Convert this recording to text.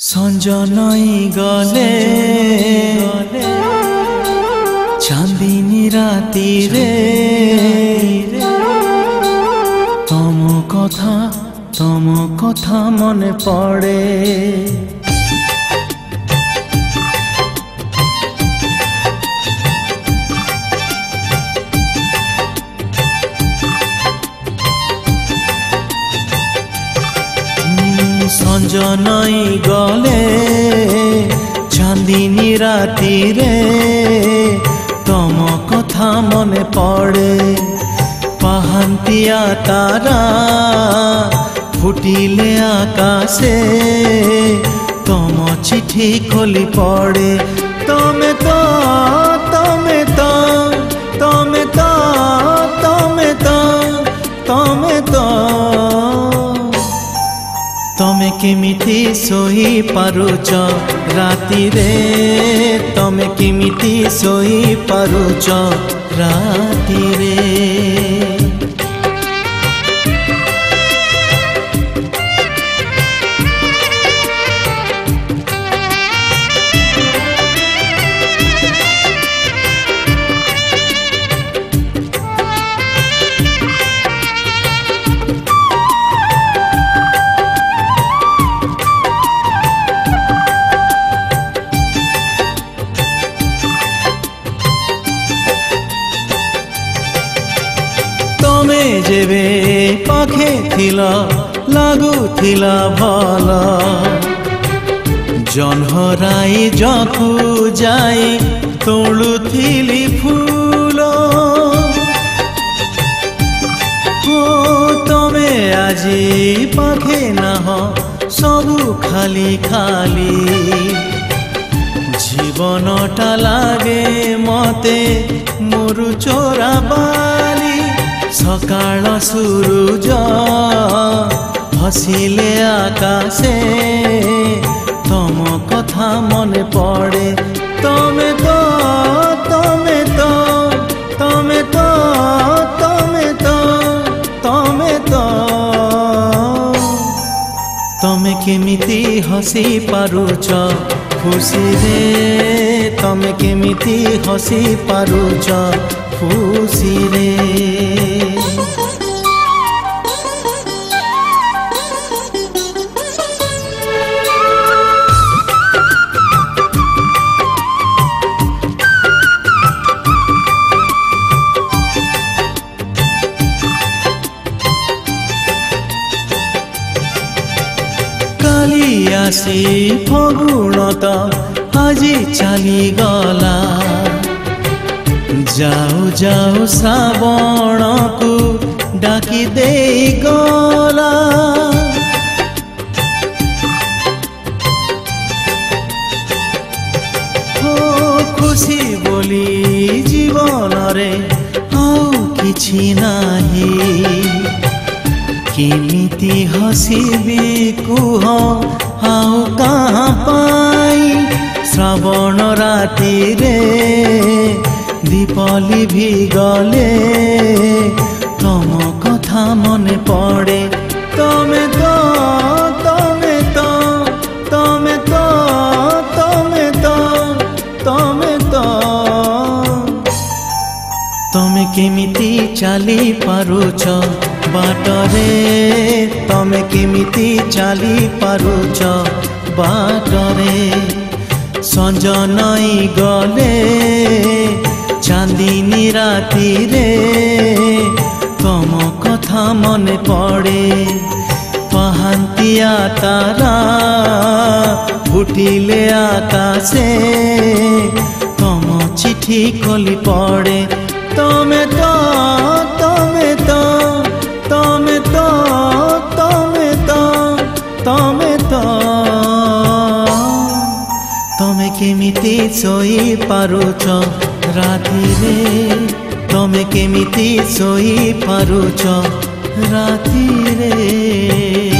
संज नई गले चांदिनी राती रे तम कथा मने पड़े संज नई गले चांदिनी राती रे तम कथा मने पड़े पाहांतिया तारा फुटिले आकाशे तम चिठी खोली पड़े तमे तो तमे तो तमे तो तमे तो तमे तो तमे केमिति सोई पारुच राती रे तमे केमिति सोई पारुच राती रे तमे जेबे पाखे थिला लागुथिला भला जन्हराई जखु जाई तोड़ुथिली फूल हो तमे आजी पाखे नाह सबु खाली खाली जीवनटा लागे मते मोरु चोरा बाली सकाळ सूरज हसिले आकाशे तम कथा मने पड़े तमे तो तमे तो तमे तो तमे तो तमे तो तमे केमिति हसी पारुच खुशी रे तमे केमिति हसी पारुच खुशी रे काली आसी फगुणता आजी चली गला जाऊ जाऊ श्रावण को डाकी दे गला हो खुशी बोली जीवन रे आउ किछि नाही केमिति हसीबी कुह आउ कहाँ पाई श्रावण राती रे दीपली भी गले तम कथा मने पड़े तमे तो तमे तो तमे तो तमे तो तमे तो तमे केमिति चली पारुच बाटरे तमे केमिति चली पारुच बाटरे संज नई गले चांदिनी राती रे तम कथा मने पड़े पाहांतिया तारा फुटिले आकाशे तम चिठी खोली पड़े तमे तो तमे तो तमे तो तमे तो तमे तो तमे केमिति सोई पारुच राती रे तमे केमिति सोई पारुच राती रे।